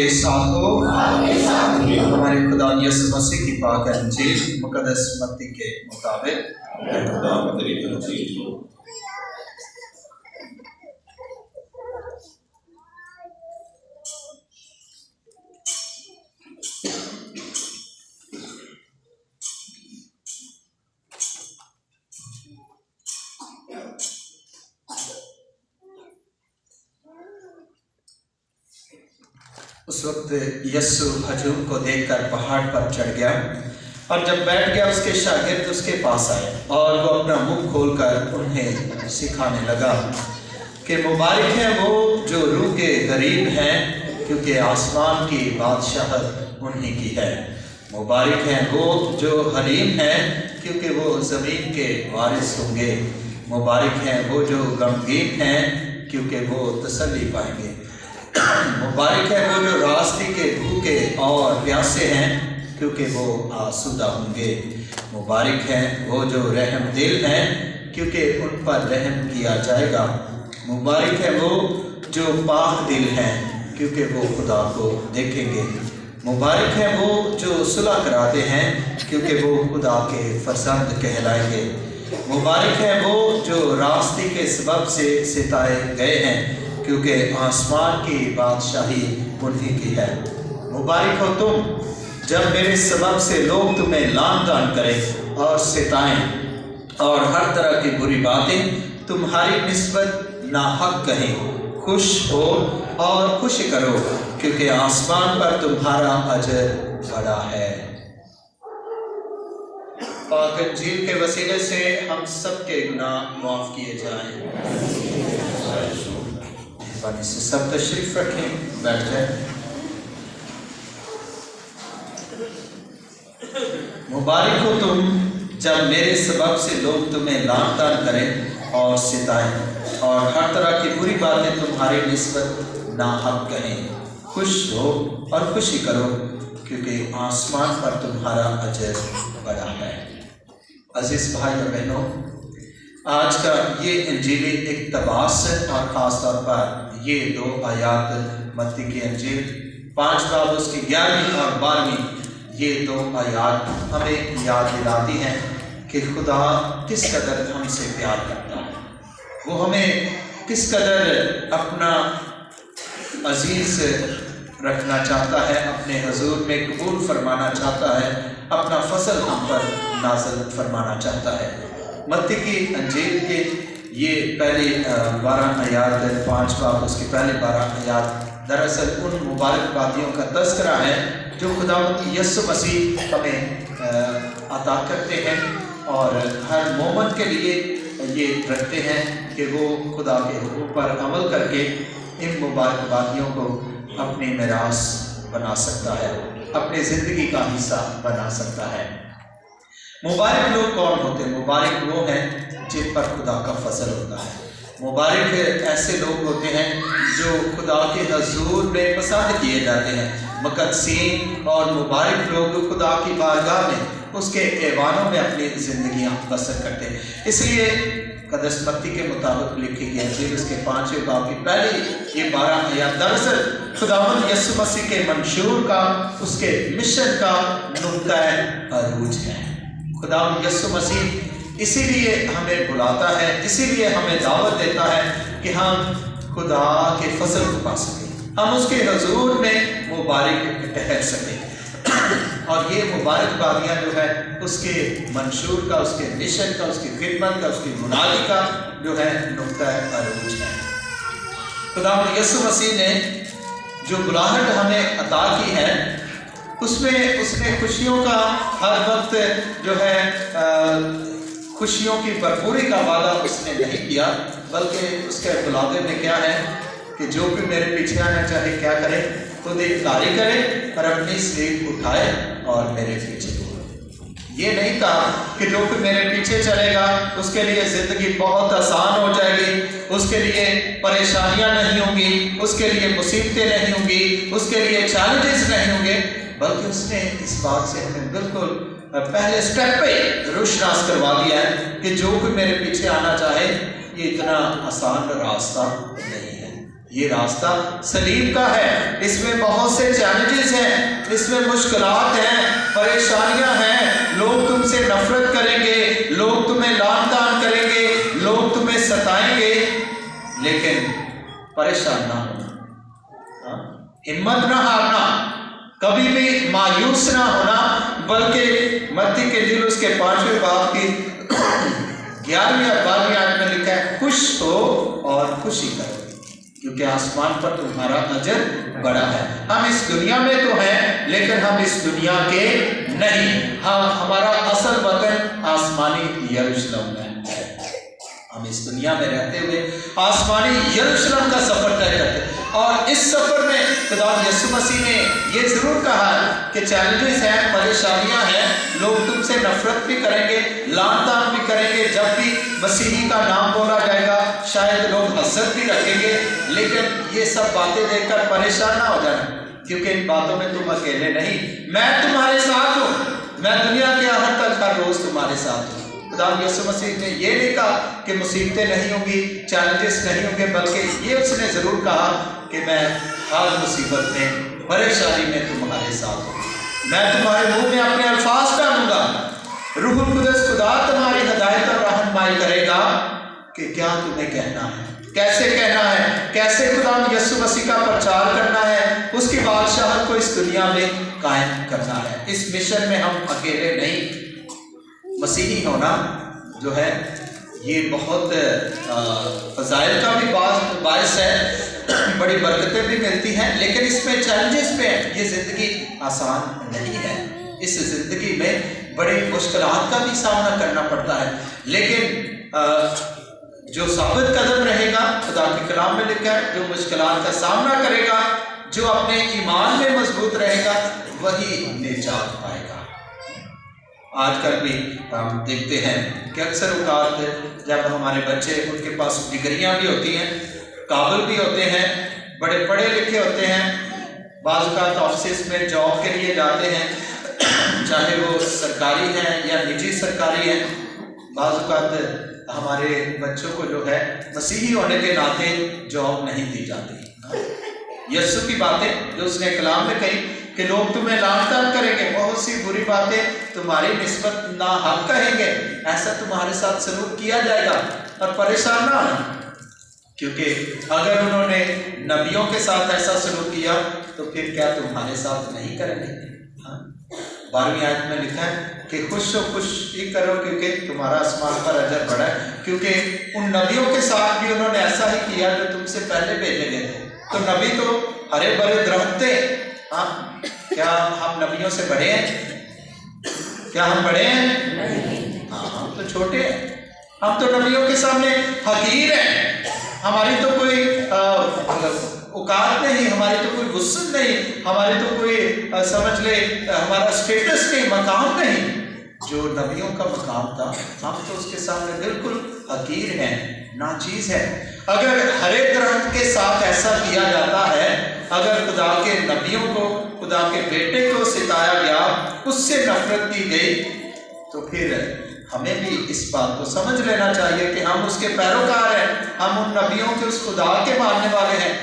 आपके साथ हो। हमारे खुदा यीशु मसीह की पाक अंजील मुकद्दस मत्ती के मुताबिक उस वक्त यीशु हजूम को देखकर पहाड़ पर चढ़ गया और जब बैठ गया उसके शागिर्द उसके पास आए और वो अपना मुंह खोलकर उन्हें सिखाने लगा कि मुबारक है वो जो रूह के गरीब हैं, क्योंकि आसमान की बादशाहत उन्हीं की है। मुबारक है वो जो हलीम हैं, क्योंकि वो ज़मीन के वारिस होंगे। मुबारक है वो जो गमगीन हैं, क्योंकि वो तसल्ली पाएंगे। मुबारक है वो जो रास्ते के भूखे और प्यासे हैं, क्योंकि वो आसूदा होंगे। मुबारक है वो जो रहम दिल हैं, क्योंकि उन पर रहम किया जाएगा। मुबारक है वो जो पाक दिल हैं, क्योंकि वो खुदा को देखेंगे। मुबारक है वो जो सुलह कराते हैं, क्योंकि वो खुदा के फर्जंद कहलाएंगे। मुबारक है वो जो रास्ते के सबब से सिताए गए हैं, क्योंकि आसमान की बादशाही उन्हीं की है। मुबारक हो तुम जब मेरे सबब से लोग तुम्हें लान तान करें और सिताएं और हर तरह की बुरी बातें तुम्हारी निस्बत नाहक कहें। खुश हो और खुशी करो, क्योंकि आसमान पर तुम्हारा अजर बड़ा है। पाक अंजील के वसीले से हम सब के गुनाह माफ किए जाएं। से सब तशरीफ रखें, बैठ जाए। मुबारक हो तुम जब मेरे सबब से लोग तुम्हें लान तान करें और सिताएं और हर तरह की बुरी बातें तुम्हारी निस्बत नाहक कहें। खुश हो और खुशी करो, क्योंकि आसमान पर तुम्हारा अजर बड़ा है। अजीज भाई और बहनों, आज का ये इंजीली इक़्तिबास है और ख़ास तौर पर ये 2 आयात मत्ती की अंजील 5 बाब उसकी 11वीं और 12वीं ये 2 आयात हमें याद दिलाती हैं कि खुदा किस कदर हमसे प्यार करता है। वो हमें किस कदर अपना अजीज़ रखना चाहता है, अपने हुजूर में कबूल फरमाना चाहता है, अपना फजल हम पर नाज़िल फरमाना चाहता है। मत्ती की अंजील के ये पहली 12 आयात 5 बाब उसकी पहले 12 आयात दरअसल उन मुबारक बातियों का तज़किरा है जो खुदावंद यीशु मसीह हमें अता करते हैं और हर मोमिन के लिए ये रखते हैं कि वो खुदा के हुक्म पर अमल करके इन मुबारक बातियों को अपनी मिरास बना सकता है, अपनी ज़िंदगी का हिस्सा बना सकता है। मुबारक लोग कौन होते हैं? मुबारक वो हैं जिन पर खुदा का फजल होता है। मुबारक ऐसे लोग होते हैं जो खुदा के हजूर में पसंद किए जाते हैं। मुक़द्दसीन और मुबारक लोग खुदा की बारगाह में उसके ऐवानों में अपनी ज़िंदगियाँ बसर करते हैं। इसलिए मुक़द्दस मत्ती के मुताबिक लिखी गई अंजील उसके 5वें बाब की पहली ये 12 आयात दरअसल खुदावंद यीशु मसीह के मंशूर का, उसके मिशन का नुक्ता अरूज है। खुदावंद यीशु मसीह इसीलिए हमें बुलाता है, इसीलिए हमें दावत देता है कि हम खुदा के फजल को पा सकें, हम उसके हजूर में मुबारक ठहर सकें। और ये मुबारक बातियाँ जो है उसके मंशूर का, उसके मिशन का, उसकी खिदमत का, उसकी मुनादी का जो है नुक्ता अरूज है। खुदावंद यीशु मसीह ने जो बुलाहट हमें अता की है उसमें उसने खुशियों का हर वक्त जो है खुशियों की भरपूरी का वादा उसने नहीं किया, बल्कि उसके बुलावे में क्या है कि जो भी मेरे पीछे आना चाहे क्या करे, खुद इनकारी करे और अपनी स्लीप उठाए और मेरे पीछे। ये नहीं कहा कि जो भी मेरे पीछे चलेगा उसके लिए ज़िंदगी बहुत आसान हो जाएगी, उसके लिए परेशानियां नहीं होंगी, उसके लिए मुसीबतें नहीं होंगी, उसके लिए चैलेंजेस नहीं होंगे, बल्कि उसने इस बात से हमें बिल्कुल पहले स्टेप पे रोशनास करवा दिया है कि जो भी मेरे पीछे आना चाहे ये इतना आसान रास्ता नहीं है, یہ راستہ سلیم کا ہے، اس میں بہت سے چیلنجز ہیں، اس میں مشکلات ہیں، پریشانیاں ہیں، لوگ تم سے نفرت کریں گے، لوگ تمہیں لعن طعن کریں گے، لوگ تمہیں ستائیں گے، لیکن پریشان نہ ہونا، ہمت نہ ہارنا، کبھی بھی مایوس نہ ہونا، بلکہ متی کے انجیل اس کے 5ویں باب کی 11ویں اور 12ویں آیت میں لکھا ہے، خوش ہو اور خوشی کرو کیونکہ آسمان پر تمہارا اجر بڑا ہے۔ ہم اس دنیا میں تو ہیں لیکن ہم اس دنیا کے نہیں، ہمارا اصل وطن آسمانی یروشلم میں ہے۔ ہم اس دنیا میں رہتے ہوئے آسمانی یروشلم کا سفر طے کرتے ہیں، اور اس سفر میں خدا یسوع مسیح نے یہ ضرور کہا ہے کہ چیلنجز ہیں، پریشانیاں ہیں، لوگ تم سے نفرت بھی کریں گے، لعن طعن بھی کریں گے، جب بھی مسیحی کا نام بولا جائے گا شاید لوگ حسد بھی رکھیں گے، لیکن یہ سب باتیں دیکھ کر پریشان نہ ہو جانا، کیونکہ ان باتوں میں تم اکیلے نہیں، میں تمہارے ساتھ ہوں، میں دنیا کے آخر تک ہر روز تمہارے ساتھ ہوں۔ خدا یسوع مسیح نے یہ نہیں کہا کہ مصیبتیں نہیں ہوں گی، چیلنجز نہیں ہوں گے، بلکہ یہ اس نے ضرور کہا کہ میں ہر مصیبت میں، پریشانی میں تمہارے ساتھ ہوں، میں تمہارے منہ میں اپنے الفاظ ڈالوں گا، روح القدس خدا تمہاری ہدایت اور رہنمائی کرے گا کہ کیا تمہیں کہنا ہے، کیسے کہنا ہے، کیسے خدا یسوع مسیح کا پرچار کرنا ہے، اس کی بادشاہت کو اس دنیا میں قائم کرنا ہے۔ اس مشن میں ہم اکیلے نہیں۔ مسیحی ہونا جو ہے یہ بہت فضائل کا بھی باعث ہے، بڑی برکتیں بھی ملتی ہیں، لیکن اس میں چیلنجز پہ یہ زندگی آسان نہیں ہے، اس زندگی میں بڑی مشکلات کا بھی سامنا کرنا پڑتا ہے، لیکن جو ثابت قدم رہے گا، خدا کے کلام میں لکھا ہے، جو مشکلات کا سامنا کرے گا، جو اپنے ایمان میں مضبوط رہے گا، وہی نجات پائے گا۔ آج کل بھی ہم دیکھتے ہیں کہ اکثر اوقات جب ہمارے بچے، ان کے پاس ڈگریاں بھی ہوتی ہیں، قابل بھی ہوتے ہیں، بڑے پڑھے لکھے ہوتے ہیں، بعض اوقات آفسز میں جاب کے لیے جاتے ہیں، چاہے وہ سرکاری ہیں یا نجی سرکاری ہیں، بعض اوقات ہمارے بچوں کو جو ہے مسیحی ہونے کے ناطے جاب نہیں دی جاتی۔ یسوع کی باتیں جو اس نے کلام میں کہی کہ لوگ تمہیں لعن طعن کریں گے، بہت سی بری باتیں تمہاری نسبت ناحق کہیں گے، ایسا تمہارے ساتھ سلوک کیا جائے گا، اور پریشان نہ ہونا، کیونکہ اگر انہوں نے نبیوں کے ساتھ ایسا سلوک کیا تو پھر کیا تمہارے ساتھ نہیں کریں گے؟ 12ویں آیت میں لکھا ہے کہ خوش و خوشی کرو کیونکہ تمہارا آسمان پر اجر بڑا ہے، کیونکہ ان نبیوں کے ساتھ بھی انہوں نے ایسا ہی کیا جو تم سے پہلے بھیجے گئے تھے۔ تو نبی تو ہرے بھرے درخت تھے، کیا ہم نبیوں سے بڑے ہیں؟ کیا ہم بڑے ہیں؟ ہم تو چھوٹے ہیں، ہم تو نبیوں کے سامنے حقیر ہیں، ہماری تو کوئی اوقات نہیں، ہماری تو کوئی وسعت نہیں، ہماری تو کوئی سمجھ لے ہمارا اسٹیٹس نہیں، مقام نہیں، جو نبیوں کا مقام تھا ہم تو اس کے سامنے بالکل حقیر ہیں، ناچیز ہے۔ اگر ہر ایک درخت کے ساتھ ایسا کیا جاتا ہے، اگر خدا کے نبیوں کو، خدا کے بیٹے کو ستایا گیا، اس سے نفرت کی گئی، تو پھر ہمیں بھی اس بات کو سمجھ لینا چاہیے کہ ہم اس کے پیروکار ہیں، ہم ان نبیوں کے، اس خدا کے ماننے والے ہیں۔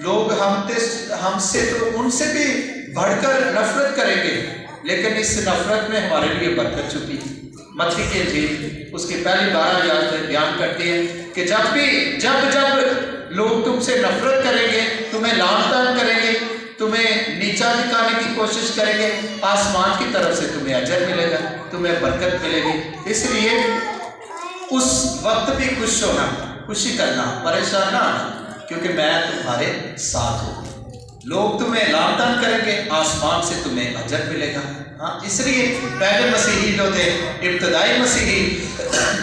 لوگ ہم سے تو ان سے بھی بڑھ کر نفرت کریں گے، لیکن اس نفرت میں ہمارے لیے برکت چھپی ہے۔ متی کی انجیل اس کی پہلی 12 آیات بیان کرتی ہے کہ جب لوگ تم سے نفرت کریں گے، تمہیں لعن طعن کریں گے، تمہیں نیچا دکھانے کی کوشش کریں گے، آسمان کی طرف سے تمہیں اجر ملے گا، تمہیں برکت ملے گی۔ اس لیے اس وقت بھی خوش ہونا، خوشی کرنا، پریشان نہ ہونا، کیونکہ میں تمہارے ساتھ ہوں۔ لوگ تمہیں لعن طعن کریں گے، آسمان سے تمہیں اجر ملے گا۔ اس لیے پہلے مسیحی جو تھے، ابتدائی مسیحی،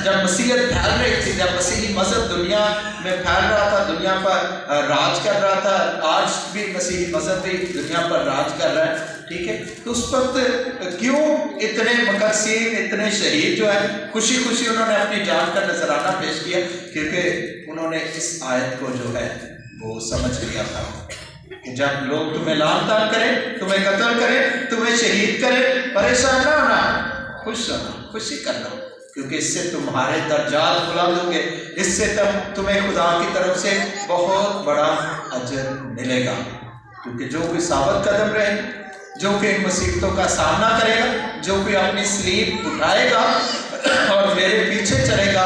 جب مسیحیت پھیل رہی تھی، جب مسیحی مذہب دنیا میں پھیل رہا تھا، دنیا پر راج کر رہا تھا، آج بھی مسیحی مذہب بھی دنیا پر راج کر رہا ہے، ٹھیک ہے، تو اس وقت کیوں اتنے مقدسین، اتنے شہید جو ہیں، خوشی خوشی انہوں نے اپنی جان کا نذرانہ پیش کیا، کیونکہ انہوں نے اس آیت کو جو ہے وہ سمجھ لیا تھا کہ جب لوگ تمہیں لعن طعن کریں، تمہیں قتل کریں، تمہیں شہید کریں، پریشان نہ ہونا، خوش ہونا، خوشی کرنا، क्योंकि इससे तुम्हारे दर्जात बुलंद होंगे, इससे तुम्हें खुदा की तरफ से बहुत बड़ा अजर मिलेगा। क्योंकि जो कोई साबित कदम रहे, जो कोई इन मुसीबतों का सामना करेगा, जो कोई अपनी स्लीप उठाएगा और मेरे पीछे चलेगा,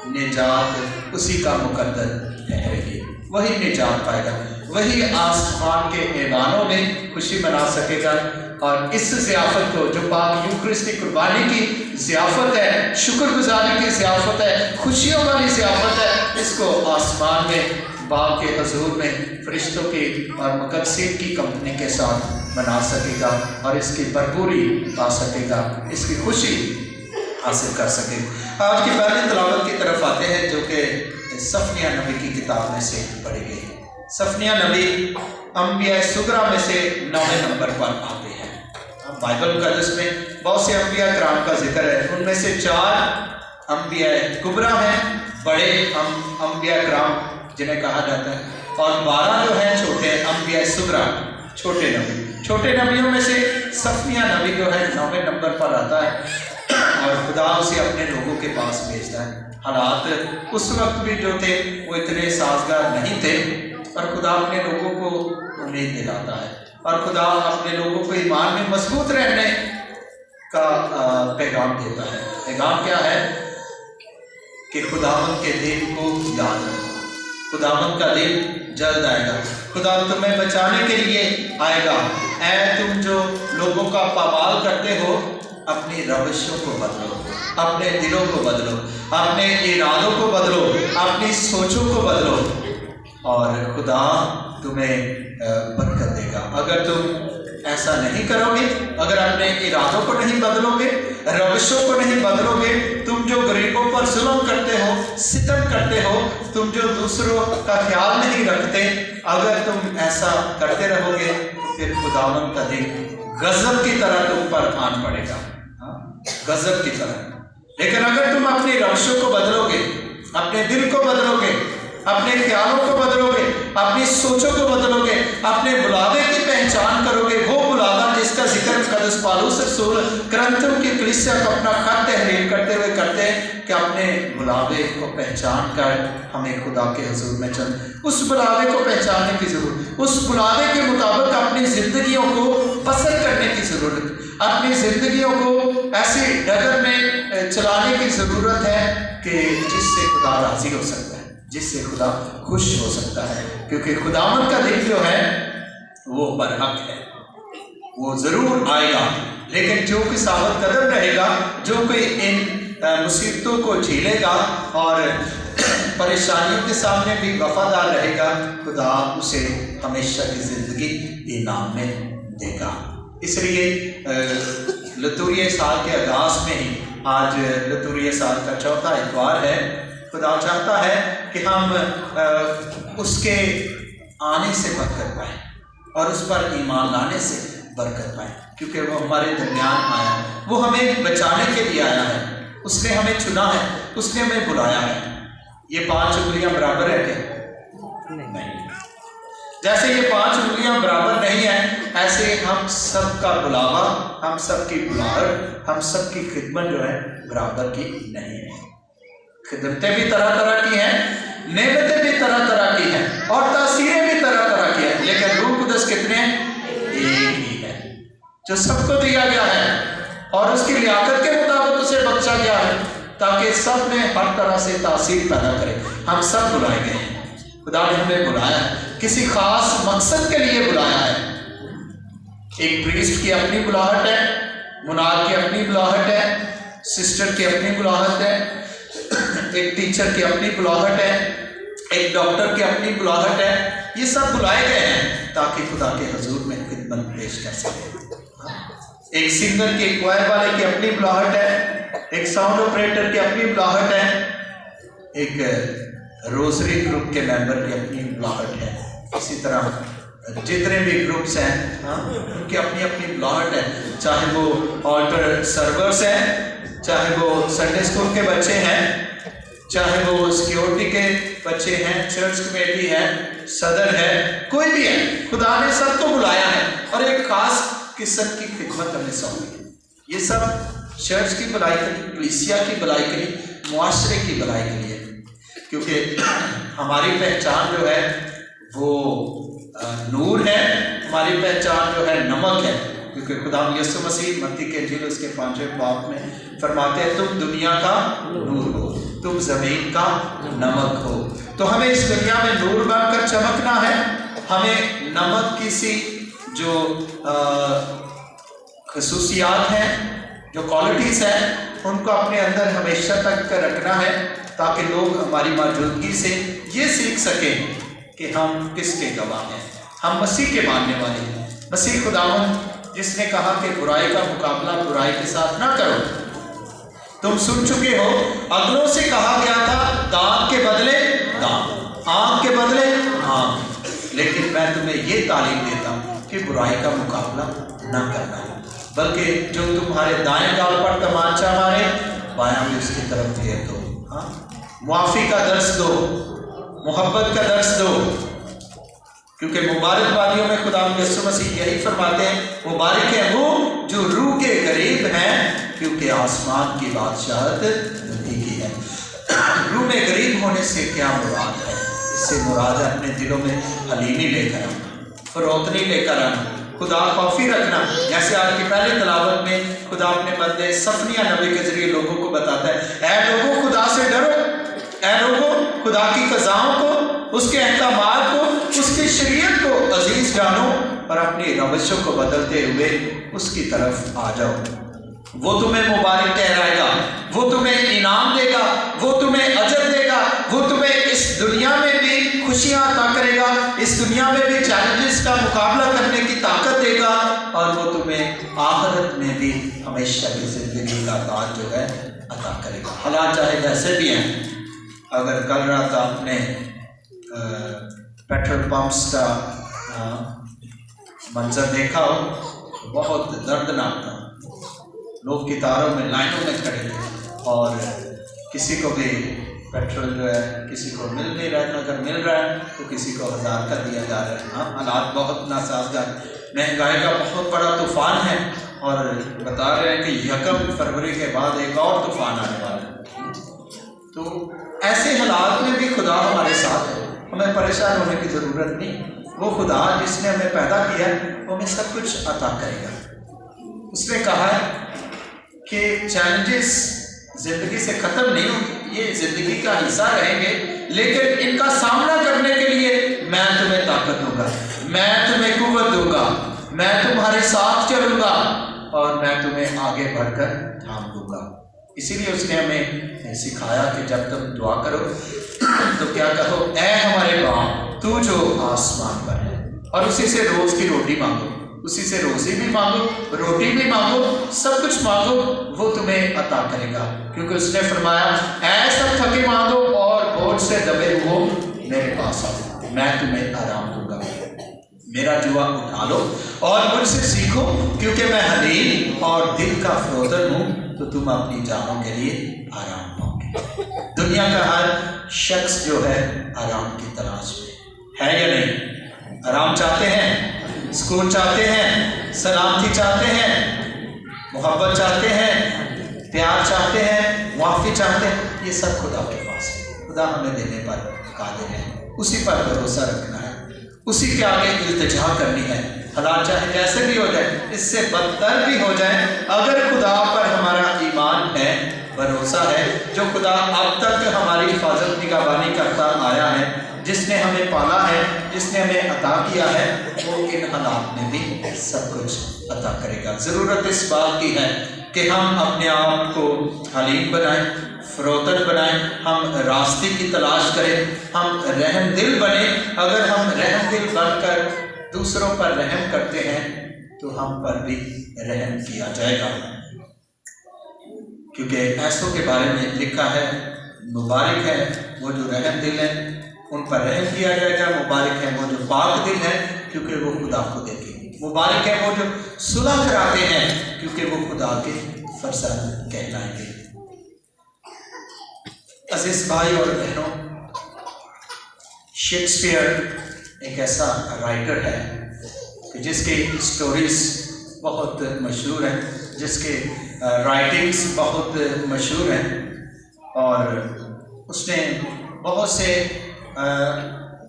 निजात उसी का मुकद्दर ठहरेगी, वही निजात पाएगा, वही आसमान के ऐवानों में खुशी मना सकेगा। और इस ज़ियाफ़त को, जो पाक यूक्रिस्ती कुर्बानी की ज़ियाफ़त है, शुक्रगुजारी की ज़ियाफ़त है, खुशियों वाली ज़ियाफ़त है, इसको आसमान में बाप के हजूर में फरिश्तों की और मुकद्दसीन की कंपनी के साथ मना सकेगा और इसकी भरपूरी पा सकेगा, इसकी खुशी हासिल कर सकेगा। आज की पहली तिलावत की तरफ आते हैं, जो कि सफनिया नबी की किताब में से पढ़ी गई है। सफनिया नबी अंबिया सुगरा में से 9वें नंबर पर आते हैं। बाइबल मुक़द्दस में बहुत से अंबिया कराम का जिक्र है, उनमें से 4 अंबिया कुबरा हैं, बड़े अंबिया कराम जिन्हें कहा जाता है, और 12 जो हैं छोटे अंबिया सुगरा, छोटे नबी। छोटे नबियों में से सफनिया नबी जो है 9वें नंबर पर आता है और खुदा उसे अपने लोगों के पास भेजता है। हालात उस वक्त भी जो थे वो इतने साजगार नहीं थे, और खुदा अपने लोगों को उम्मीद दिलाता है, और खुदा अपने लोगों को ईमान में मजबूत रहने का पैगाम देता है। पैगाम क्या है कि खुदावंद के दिन को याद रखो, खुदावंद का दिन जल्द आएगा, खुदा तुम्हें बचाने के लिए आएगा। ऐ तुम जो लोगों का पामाल करते हो, अपनी रवैयों को बदलो, अपने दिलों को बदलो, अपने इरादों को बदलो, अपनी सोचों को बदलो, और खुदा तुम्हें बरकत देगा। अगर तुम ऐसा नहीं करोगे, अगर अपने इरादों को नहीं बदलोगे, रवैयों को नहीं बदलोगे, तुम जो गरीबों पर जुल्म करते हो, सितम करते हो, तुम जो दूसरों का ख्याल नहीं रखते, अगर तुम ऐसा करते रहोगे तो फिर खुदावंद का दिन गजब की तरह तुम पर आन पड़ेगा, गजब की तरह। लेकिन अगर तुम अपनी रवैयों को बदलोगे, अपने दिल को बदलोगे, अपने ख्यालों को बदलोगे, अपनी सोचों को बदलोगे, अपने बुलावे की पहचान करोगे, वो बुलावा जिसका जिक्र मुक़द्दस पौलुस रसूल करंथियों की कलीसिया को अपना खत तहरीर करते हुए करते हैं कि अपने बुलावे को पहचान कर हमें खुदा के हुजूर में चल, उस बुलावे को पहचानने की जरूरत, उस बुलावे के मुताबिक अपनी जिंदगियों को बसर करने की जरूरत, अपनी जिंदगियों को ऐसी डगर में चलाने की जरूरत है कि जिससे खुदा राजी हो सकता है, जिससे खुदा खुश हो सकता है। क्योंकि खुदावंद का दिन जो है वो बरहक है, वो जरूर आएगा। लेकिन जो कोई साबित कदम रहेगा, जो कोई इन मुसीबतों को झेलेगा और परेशानियों के सामने भी वफादार रहेगा, खुदा उसे हमेशा की जिंदगी इनाम में देगा। इसलिए लतूरिया साल के आगाज में ही, आज लतूरिया साल का चौथा इतवार है, खुदा चाहता है कि हम उसके आने से बरकत पाएं और उस पर ईमान लाने से बरकत पाएं, क्योंकि वो हमारे दरमियान आया है, वो हमें बचाने के लिए आया है, उसने हमें चुना है, उसने हमें बुलाया है। ये 5 उंगलियां बराबर है क्या? नहीं। जैसे ये 5 उंगलियां बराबर नहीं है, ऐसे हम सब का बुलावा, हम सब की बुलाहट, हम सब की खिदमत जो है बराबर की नहीं है। खिदमतें भी तरह तरह की हैं, नेमतें भी तरह तरह की हैं, और तासीरें भी तरह तरह की हैं, लेकिन रूह कुदस कितने हैं? एक ही है, जो सबको दिया गया है और उसकी लियाकत के मुताबिक उसे बख्शा गया है, ताकि सब में हर तरह से तासीर पैदा करे। हम सब बुलाए गए हैं, खुदा ने हमें बुलाया है, किसी खास मकसद के लिए बुलाया है। एक प्रीस्ट की अपनी बुलाहट है, मुनाद की अपनी बुलाहट है, सिस्टर की अपनी बुलाहट है, एक टीचर की अपनी बुलाहट है, एक डॉक्टर की अपनी बुलाहट है। ये सब बुलाए गए हैं ताकि खुदा के हुजूर में खिदमत पेश कर सके। एक सिंगर की, एक क्वायर वाले की अपनी बुलाहट है, एक साउंड ऑपरेटर की अपनी बुलाहट है, एक रोजरी ग्रुप के मेंबर की अपनी बुलाहट है। इसी तरह जितने भी ग्रुप्स हैं उनकी अपनी अपनी बुलाहट है, चाहे वो ऑल्टर सर्वर्स हैं, चाहे वो संडे स्कूल के बच्चे हैं, चाहे वो सिक्योरिटी के बच्चे हैं, चर्च कमेटी है, सदर है, कोई भी है, खुदा ने सबको बुलाया है और एक खास किस्म की खिदमत हमें सौंपी है। ये सब चर्च की भलाई के लिए, कलीसिया की भलाई के लिए, मुआशरे की भलाई के लिए, क्योंकि हमारी पहचान जो है वो नूर है, हमारी पहचान जो है नमक है, क्योंकि खुदा यीशु मसीह मत्ती के इंजील उसके 5वें बाब में फरमाते हैं तुम दुनिया का नूर हो, तुम जमीन का नमक हो। तो हमें इस दुनिया में नूर बनकर चमकना है। हमें नमक की सी जो खसूसियात हैं, जो क्वालिटीज़ हैं, उनको अपने अंदर हमेशा तक रखना है, ताकि लोग हमारी मौजूदगी से ये सीख सकें कि हम किसके गवाह हैं। हम मसीह के मानने वाले हैं। मसीह खुदावंद जिसने कहा कि बुराई का मुकाबला बुराई के साथ ना करो। तुम सुन चुके हो अगलों से कहा गया था दांत के बदले दांत, आंख के बदले आंख, लेकिन मैं तुम्हें ये तालीम देता हूँ कि बुराई का मुकाबला ना करना, बल्कि जो तुम्हारे दाएं गाल पर तमाचा मारे बायां भी उसकी तरफ फेर दो। हाँ, मुआफ़ी का दर्स दो, मोहब्बत का दर्स दो, क्योंकि मुबारकबादियों में खुदा यीशु मसीह यही फरमाते हैं, मुबारक है वो जो रूह के करीब हैं, क्योंकि आसमान की बादशाहत उन्हीं की है। रूह में गरीब होने से क्या मुराद है? इससे मुराद है अपने दिलों में हलीमी लेकर आना, फरोतनी लेकर आना, खुदा खौफी रखना। जैसे आज की पहले तलावत में खुदा अपने बंदे सफनिया नबी के जरिए लोगों को बताता है, ऐ लोगों खुदा से डरो, ऐ लोगों खुदा की क़ज़ाओं को, उसके अहकामात को, उसकी शरीयत को अजीज जानो और अपनी रवैयों को बदलते हुए उसकी तरफ आ जाओ। वो तुम्हें मुबारक ठहराएगा, वो तुम्हें इनाम देगा, वो तुम्हें अजर देगा, वो तुम्हें इस दुनिया में भी खुशियां अता करेगा, इस दुनिया में भी चैलेंजेस का मुकाबला करने की ताकत देगा, और वो तुम्हें आखिरत में भी हमेशा की जिंदगी का ताज जो है अता करेगा। हालात चाहे जैसे भी हैं, अगर कल रात आपने पेट्रोल पंप्स का मंजर देखा हो, बहुत दर्दनाक था। लोग कतारों में लाइनों में खड़े थे और किसी को भी पेट्रोल जो है किसी को मिल नहीं रहा था, अगर मिल रहा है तो किसी को 1000 का दिया जा रहा है। हाँ, हालात बहुत नासाजगार, महंगाई का बहुत बड़ा तूफान है, और बता रहे हैं कि 1 फरवरी के बाद एक और तूफान आने वाला है। तो ऐसे हालात में भी खुदा हमारे साथ है, हमें परेशान होने की ज़रूरत नहीं। वो खुदा जिसने हमें पैदा किया वो हमें सब कुछ अता करेगा। उसने कहा है कि चैलेंजेस ज़िंदगी से ख़त्म नहीं होंगे, ये ज़िंदगी का हिस्सा रहेंगे, लेकिन इनका सामना करने के लिए मैं तुम्हें ताकत दूंगा, मैं तुम्हें कुव्वत दूंगा, मैं तुम्हारे साथ चलूँगा और मैं तुम्हें आगे बढ़कर थाम दूंगा। इसीलिए उसने हमें सिखाया कि जब तुम दुआ करो तो क्या कहो, ऐ हमारे बाप तू जो आसमान पर है, और उसी से रोज़ की रोटी मांगो, उसी से रोज़ी भी मांगो, रोटी भी मांगो, सब कुछ मांगो, वो तुम्हें अता करेगा। क्योंकि उसने फरमाया, ऐ सब थके मांगो और बोझ से दबे हुओ मेरे पास आओ, मैं तुम्हें आराम दूंगा। मेरा जुआ उठा लो और मुझसे सीखो, क्योंकि मैं हलीम और दिल का फरोतर हूँ, तो तुम अपनी जानों के लिए आराम पाओगे। दुनिया का हर शख्स जो है आराम की तलाश में है या नहीं? आराम चाहते हैं, सुकून चाहते हैं, सलामती चाहते हैं, मोहब्बत चाहते हैं, प्यार चाहते हैं, मुआफ़ी चाहते हैं। ये सब खुदा के पास है, खुदा हमें देने पर कादिर है। उसी पर भरोसा रखना है, उसी के आगे इल्तिजा करनी है। हालात चाहे जैसे भी हो जाए, इससे बदतर भी हो जाए, अगर खुदा पर हमारा ईमान है, भरोसा है, जो खुदा अब तक हमारी हिफाजत निगहबानी करता आया है, जिसने हमें पाला है, जिसने हमें अता किया है, वो इन हालात में भी सब कुछ अता करेगा। ज़रूरत इस बात की है कि हम अपने आप को हलीम बनाएं, फरोतन बनाएं, हम रास्ते की तलाश करें, हम रहम दिल बने। अगर हम रहम दिल बनकर दूसरों पर रहम करते हैं तो हम पर भी रहम किया जाएगा, क्योंकि ऐसों के बारे में लिखा है, मुबारक है वो जो रहम दिल है, उन पर रहम किया जाएगा। मुबारक है वो जो पाक दिल है, क्योंकि वो खुदा को देखेंगे। मुबारक है वो जो सुलह कराते हैं, क्योंकि वो खुदा के फरजंद कहलाएंगे। अजीज भाई और बहनों, शेक्सपियर एक ऐसा राइटर है कि जिसकी स्टोरीज बहुत मशहूर हैं, जिसके رائٹنگس بہت مشہور ہیں اور اس نے بہت سے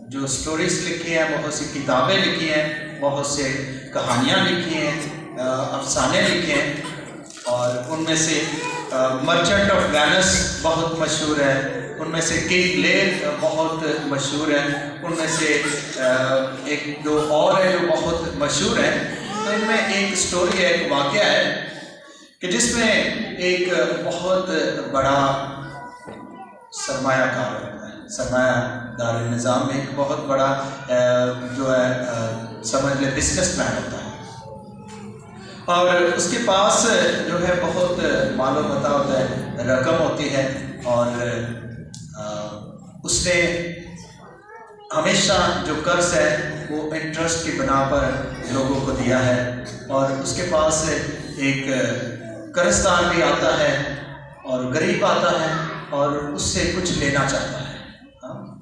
جو سٹوریز لکھی ہیں، بہت سی کتابیں لکھی ہیں، بہت سے کہانیاں لکھی ہیں، افسانے لکھے ہیں، اور ان میں سے مرچنٹ آف وینس بہت مشہور ہے، ان میں سے کنگ لیئر بہت مشہور ہے، ان میں سے ایک دو اور ہے جو بہت مشہور ہے۔ تو ان میں ایک سٹوری ہے، ایک واقعہ ہے کہ جس میں ایک بہت بڑا سرمایہ کار ہوتا ہے، سرمایہ دار نظام میں ایک بہت بڑا جو ہے سمجھ لے بزنس مین ہوتا ہے، اور اس کے پاس جو ہے بہت مال و متاع ہوتا ہے، رقم ہوتی ہے، اور اس نے ہمیشہ جو قرض ہے وہ انٹرسٹ کی بنا پر لوگوں کو دیا ہے، اور اس کے پاس ایک قرض دار بھی آتا ہے اور غریب آتا ہے اور اس سے کچھ لینا چاہتا ہے،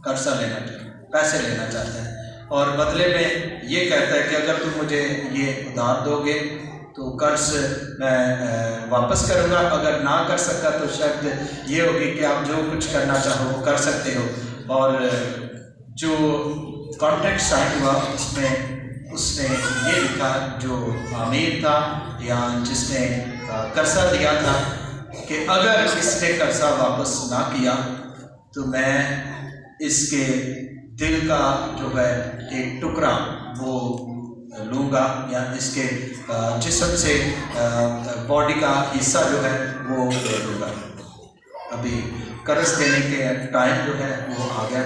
قرضہ لینا چاہتا ہے، پیسے لینا چاہتا ہے، اور بدلے میں یہ کہتا ہے کہ اگر تم مجھے یہ ادھار دو گے تو قرض میں واپس کروں گا، اگر نہ کر سکا تو شرط یہ ہوگی کہ آپ جو کچھ کرنا چاہو وہ کر سکتے ہو۔ اور جو کانٹریکٹ سائن ہوا اس میں اس نے یہ لکھا، جو امیر تھا یا جس نے قرضہ دیا تھا، کہ اگر اس نے قرضہ واپس نہ کیا تو میں اس کے دل کا جو ہے ایک ٹکڑا وہ لوں گا، یا اس کے جسم سے باڈی کا حصہ جو ہے وہ لے لوں گا۔ ابھی قرض دینے کے ٹائم جو ہے وہ آ گیا،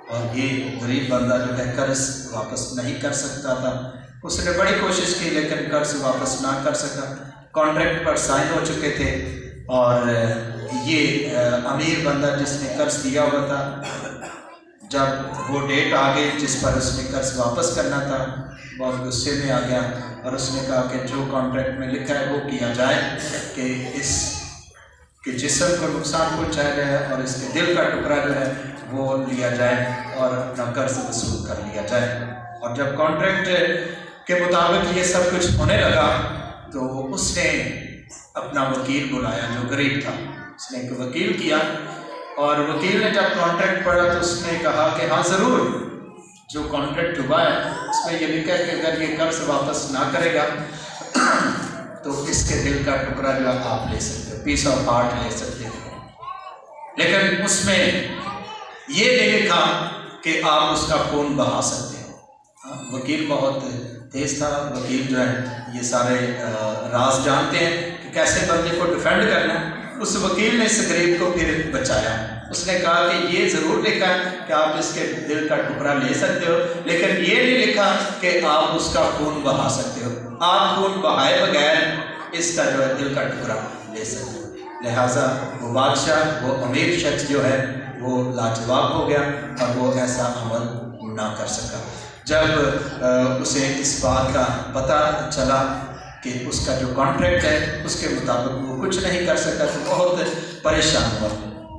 اور یہ غریب بندہ جو ہے قرض واپس نہیں کر سکتا تھا، اس نے بڑی کوشش کی لیکن قرض واپس نہ کر سکا۔ کانٹریکٹ پر سائن ہو چکے تھے، اور یہ امیر بندہ جس نے قرض دیا ہوا تھا، جب وہ ڈیٹ آ گئی جس پر اس نے قرض واپس کرنا تھا، بہت غصے میں آ گیا اور اس نے کہا کہ جو کانٹریکٹ میں لکھا ہے وہ کیا جائے، کہ اس کے جسم کو نقصان پہنچایا جائے اور اس کے دل کا ٹکڑا جو ہے وہ لیا جائے اور اپنا قرض وصول کر لیا جائے۔ اور جب کانٹریکٹ کے مطابق یہ سب کچھ ہونے لگا تو اس نے اپنا وکیل بلایا جو غریب تھا، اس نے ایک وکیل کیا، اور وکیل نے جب کانٹریکٹ پڑھا تو اس نے کہا کہ ہاں ضرور، جو کانٹریکٹ ہوا ہے اس میں یہ لکھا ہے کہ اگر یہ قرض واپس نہ کرے گا تو اس کے دل کا ٹکڑا جو آپ لے سکتے ہو، پیس آف ہارٹ لے سکتے ہو، لیکن اس میں یہ نہیں لکھا کہ آپ اس کا خون بہا سکتے ہو۔ وکیل بہت تیز تھا، وکیل جو ہے یہ سارے راز جانتے ہیں کہ کیسے بندے کو ڈیفینڈ کرنا ہے۔ اس وکیل نے اس غریب کو پھر بچایا، اس نے کہا کہ یہ ضرور لکھا ہے کہ آپ اس کے دل کا ٹکڑا لے سکتے ہو، لیکن یہ نہیں لکھا کہ آپ اس کا خون بہا سکتے ہو، آپ خون بہائے بغیر اس کا جو ہے دل کا ٹکڑا لے سکتے ہو۔ لہٰذا وہ بادشاہ، وہ امیر شخص جو ہے وہ لاجواب ہو گیا اور وہ ایسا عمل نہ کر سکا۔ جب اسے اس بات کا پتہ چلا کہ اس کا جو کانٹریکٹ ہے اس کے مطابق وہ کچھ نہیں کر سکتا تو بہت پریشان ہوا،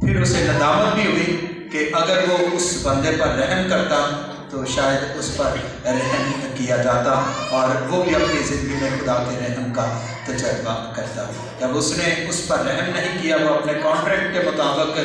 پھر اسے ندامت بھی ہوئی کہ اگر وہ اس بندے پر رحم کرتا تو شاید اس پر رحم کیا جاتا اور وہ بھی اپنی زندگی میں خدا کے رحم کا تجربہ کرتا۔ جب اس نے اس پر رحم نہیں کیا، وہ اپنے کانٹریکٹ کے مطابق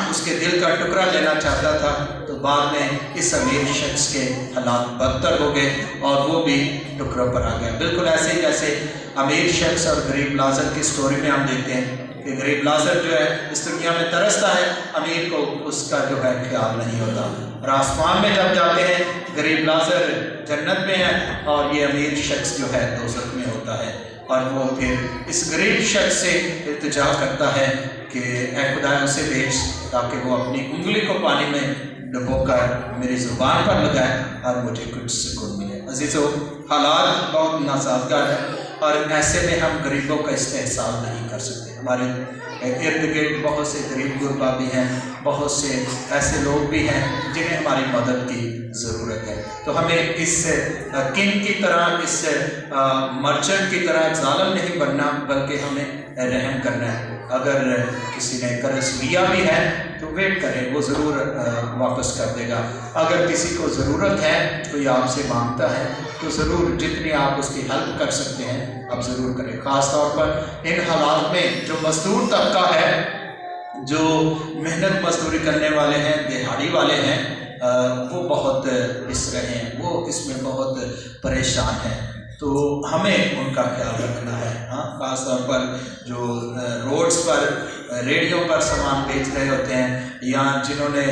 اس کے دل کا ٹکڑا لینا چاہتا تھا، تو بعد میں اس امیر شخص کے حالات بدتر ہو گئے اور وہ بھی ٹکڑوں پر آ گیا۔ بالکل ایسے ہی جیسے امیر شخص اور غریب لازر کی سٹوری میں ہم دیکھتے ہیں کہ غریب لازر جو ہے اس دنیا میں ترستا ہے، امیر کو اس کا جو ہے خیال نہیں ہوتا، اور آسمان میں جب جاتے ہیں غریب لازر جنت میں ہے اور یہ امیر شخص جو ہے دوزخ میں ہوتا ہے، اور وہ پھر اس غریب شخص سے التجا کرتا ہے کہ اے خدا اسے بھیج تاکہ وہ اپنی انگلی کو پانی میں ڈبو کر میری زبان پر لگائے اور مجھے کچھ سکون ملے۔ عزیزو، حالات بہت ناسازگار ہیں اور ایسے میں ہم غریبوں کا استحصال نہیں کر سکتے۔ ہمارے ارد گرد بہت سے غریب غربا بھی ہیں، بہت سے ایسے لوگ بھی ہیں جنہیں ہماری مدد کی ضرورت ہے، تو ہمیں اس کنگ کی طرح، اس مرچنٹ کی طرح ظالم نہیں بننا، بلکہ ہمیں رحم کرنا ہے۔ اگر کسی نے قرض لیا بھی ہے तो वेट करें, वो ज़रूर वापस कर देगा। अगर किसी को ज़रूरत है, कोई आपसे मांगता है, तो ज़रूर जितनी आप उसकी हेल्प कर सकते हैं आप ज़रूर करें। ख़ास तौर पर इन हालात में जो मजदूर तबका है, जो मेहनत मजदूरी करने वाले हैं, दिहाड़ी वाले हैं, वो बहुत इस रहे हैं, वो इसमें बहुत परेशान हैं। तो हमें उनका ख्याल रखना है। हाँ, ख़ास तौर पर जो रोड्स पर रेडियो पर सामान बेच रहे होते हैं, या जिन्होंने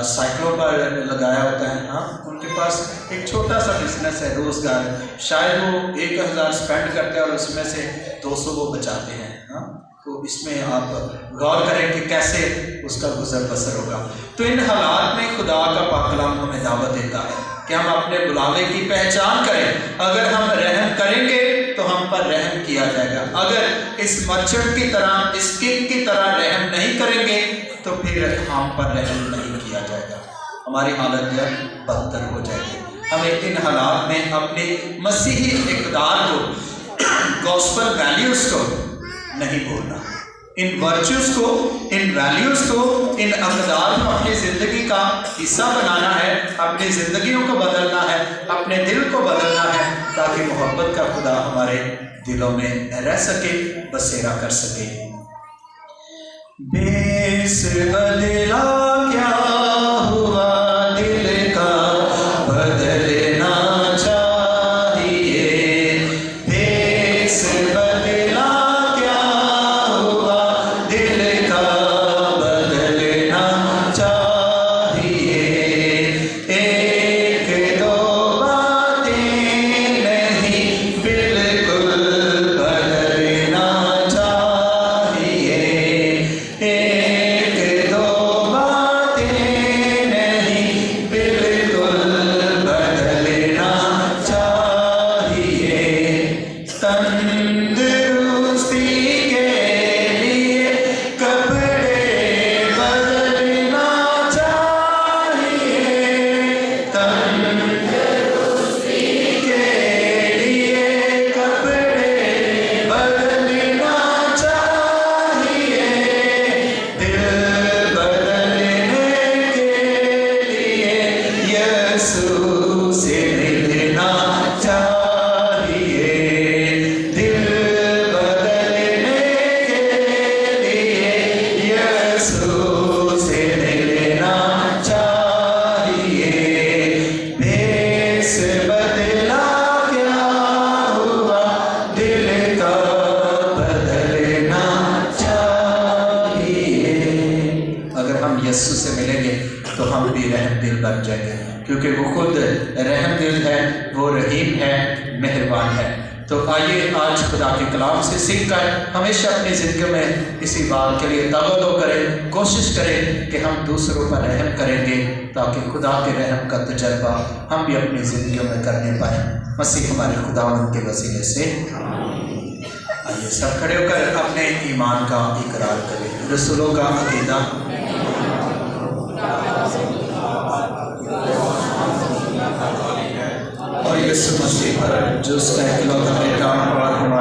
साइकिलों पर लगाया होता है, हाँ, उनके पास एक छोटा सा बिजनेस है, रोज़गार। शायद वो 1000 स्पेंड करते हैं और उसमें से 200 वो बचाते हैं। हाँ, तो इसमें आप गौर करें कि कैसे उसका गुजर बसर होगा। तो इन हालात में खुदा का पाक कलाम हमें दावत देता है कि हम अपने बुलावे की पहचान करें। अगर हम रहम करेंगे तो हम पर रहम किया जाएगा। अगर इस मर्चेंट की तरह, इस किंग की तरह रहम नहीं करेंगे तो फिर हम पर रहम नहीं किया जाएगा, हमारी हालत जो है बदतर हो जाएगी। हमें इन हालात में अपने मसीही इक़्तिदार को, गॉस्पेल वैल्यूज़ को नहीं भूलना। इन वर्चूज़ को, इन वैल्यूज़ को, इन अक़दार को अपनी ज़िंदगी का हिस्सा बनाना है, अपनी ज़िंदगियों को बदलना है, अपने दिल को बदलना है, ताकि मोहब्बत का खुदा हमारे दिलों में रह सके, बसेरा कर सके। बेस बदला क्या हुआ दिल का, बदलना चाहिए। बेस बदला क्या हुआ दिल का, बदलना चाहिए। एक दो बातें नहीं, बिल्कुल बदलना चाहिए। एक दो बातें नहीं, बिल्कुल बदलना चाहिए। तंदुरुस्ती के लिए कपड़े बदलना चाहिए। तंदुरुस्ती के लिए कपड़े बदलना चाहिए। दिल बदलने के लिए यीशु से मिलना चाहिए। दिल बदलने के लिए यीशु से मिलना चाहिए। भेष बदला क्या हुआ दिल का, बदलना चाहिए। अगर हम यीशु से मिलेंगे तो हम भी रहम दिल बन जाएंगे, क्योंकि वो खुद रहम दिल है, वो रहीम है, मेहरबान है। तो आइए आज खुदा के कलाम से सीख कर हमेशा अपनी ज़िंदगी में इसी बात के लिए तवज्जो करें, कोशिश करें कि हम दूसरों पर रहम करेंगे, ताकि खुदा के रहम का तजर्बा हम भी अपनी ज़िंदगी में करने पाएँ। मसीह हमारे खुदावंद के वसीले से। आइए सब खड़े होकर अपने ईमान का इकरार करें। रसूलों का अकीदा, और यीशु मसीह पर जो उसका